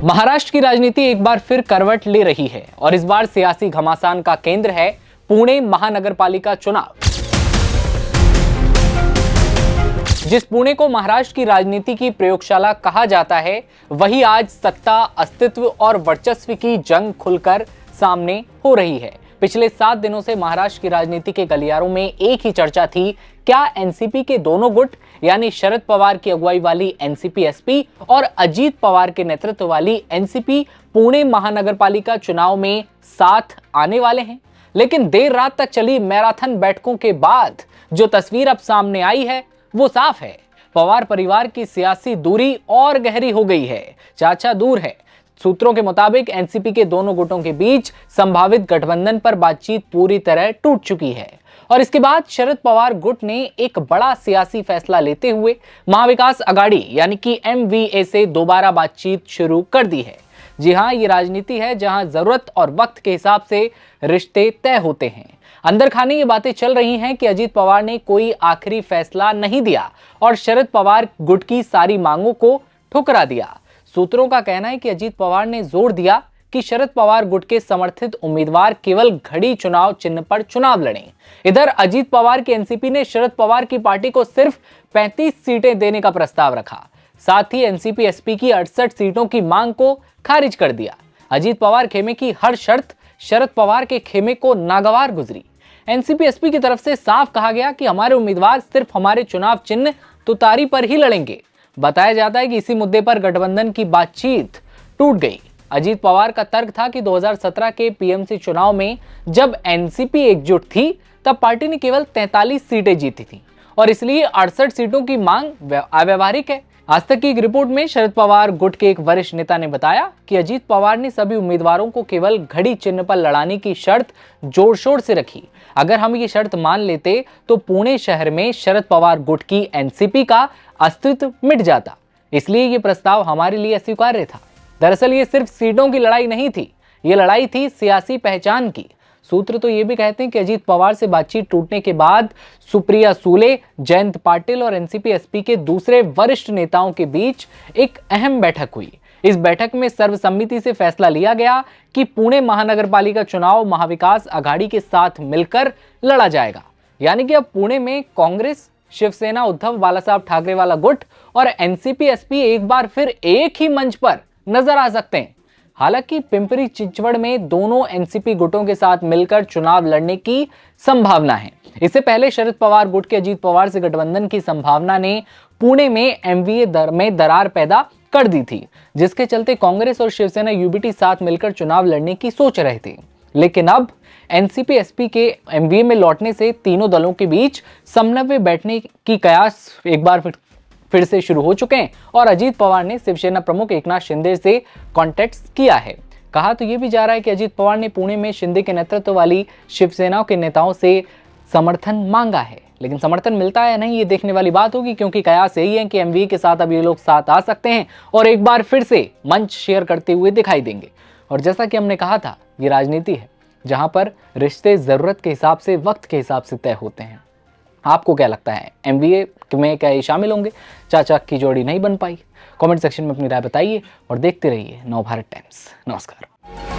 महाराष्ट्र की राजनीति एक बार फिर करवट ले रही है और इस बार सियासी घमासान का केंद्र है पुणे महानगरपालिका चुनाव। जिस पुणे को महाराष्ट्र की राजनीति की प्रयोगशाला कहा जाता है, वही आज सत्ता, अस्तित्व और वर्चस्व की जंग खुलकर सामने हो रही है। पिछले 7 दिनों से महाराष्ट्र की राजनीति के गलियारों में एक ही चर्चा थी, क्या एनसीपी के दोनों गुट यानी शरद पवार की अगुवाई वाली एनसीपी एसपी और अजीत पवार के नेतृत्व वाली एनसीपी पुणे महानगरपालिका चुनाव में साथ आने वाले हैं। लेकिन देर रात तक चली मैराथन बैठकों के बाद जो तस्वीर अब सामने आई है वो साफ है। पवार परिवार की सियासी दूरी और गहरी हो गई है। चाचा दूर है। सूत्रों के मुताबिक एनसीपी के दोनों गुटों के बीच संभावित गठबंधन पर बातचीत पूरी तरह टूट चुकी है और इसके बाद शरद पवार गुट ने एक बड़ा सियासी फैसला लेते हुए महाविकास अघाड़ी यानी कि एमवीए से दोबारा बातचीत शुरू कर दी है। जी हां, ये राजनीति है जहां जरूरत और वक्त के हिसाब से रिश्ते तय होते हैं। अंदर खाने ये बातें चल रही हैं कि अजीत पवार ने कोई आखिरी फैसला नहीं दिया और शरद पवार गुट की सारी मांगों को ठुकरा दिया। सूत्रों का कहना है कि अजीत पवार ने जोर दिया कि शरद पवार गुट के समर्थित उम्मीदवार केवल घड़ी चुनाव चिन्ह पर चुनाव लड़ें। इधर अजीत पवार की एनसीपी ने शरद पवार की पार्टी को सिर्फ 35 सीटें देने का प्रस्ताव रखा। साथ ही एनसीपी एसपी की 68 सीटों की मांग को खारिज कर दिया। अजीत पवार खेमे की हर शर्त शरद पवार के खेमे को नागवार गुजरी। एनसीपी एसपी की तरफ से साफ कहा गया कि हमारे उम्मीदवार सिर्फ हमारे चुनाव चिन्ह तुतारी पर ही लड़ेंगे। बताया जाता है कि इसी मुद्दे पर गठबंधन की बातचीत टूट गई। अजीत पवार का तर्क था कि 2017 के पीएमसी चुनाव में जब एनसीपी एकजुट थी तब पार्टी ने केवल 43 सीटें जीती थी और इसलिए 68 सीटों की मांग अव्यावहारिक है। आज तक की एक रिपोर्ट में शरद पवार गुट के एक वरिष्ठ नेता ने बताया कि अजीत पवार ने सभी उम्मीदवारों को केवल घड़ी चिन्ह पर लड़ाने की शर्त जोर शोर से रखी। अगर हम ये शर्त मान लेते तो पुणे शहर में शरद पवार गुट की एनसीपी का अस्तित्व मिट जाता। इसलिए ये प्रस्ताव हमारे लिए अस्वीकार्य था। दरअसल ये सिर्फ सीटों की लड़ाई नहीं थी, ये लड़ाई थी सियासी पहचान की। सूत्र तो ये भी कहते हैं कि अजीत पवार से बातचीत टूटने के बाद सुप्रिया सूले, जयंत पाटिल और एनसीपी एसपी के दूसरे वरिष्ठ नेताओं के बीच एक अहम बैठक हुई। इस बैठक में सर्वसम्मति से फैसला लिया गया कि पुणे महानगरपालिका चुनाव महाविकास अघाड़ी के साथ मिलकर लड़ा जाएगा। यानी कि अब पुणे में कांग्रेस, शिवसेना, उद्धव बालासाहब ठाकरे वाला गुट और एनसीपी एसपी एक बार फिर एक ही मंच पर नजर आ सकते हैं। हालांकि पिंपरी चिंचवड़ में दोनों एनसीपी गुटों के साथ मिलकर चुनाव लड़ने की संभावना है। इससे पहले शरद पवार गुट के अजीत पवार से गठबंधन की संभावना ने पुणे में एमवीए में दरार पैदा कर दी थी, जिसके चलते कांग्रेस और शिवसेना यूबीटी साथ मिलकर चुनाव लड़ने की सोच रहे थे। लेकिन अब एनसीपी एसपी के एमवीए में लौटने से तीनों दलों के बीच समन्वय बैठने की कयास एक बार फिर से शुरू हो चुके हैं और अजीत पवार ने शिवसेना प्रमुख एकनाथ शिंदे से कॉन्टैक्ट किया है। कहा तो यह भी जा रहा है कि अजीत पवार ने पुणे में शिंदे के नेतृत्व वाली शिवसेना के नेताओं से समर्थन मांगा है, लेकिन समर्थन मिलता है या नहीं ये देखने वाली बात होगी, क्योंकि कयास यही है कि एमवीए के साथ अब ये लोग साथ आ सकते हैं और एक बार फिर से मंच शेयर करते हुए दिखाई देंगे। और जैसा कि हमने कहा था, ये राजनीति है जहां पर रिश्ते जरूरत के हिसाब से, वक्त के हिसाब से तय होते हैं। आपको क्या लगता है, एमवीए में क्या ये शामिल होंगे? चाचा की जोड़ी नहीं बन पाई? कमेंट सेक्शन में अपनी राय बताइए और देखते रहिए नवभारत टाइम्स। नमस्कार।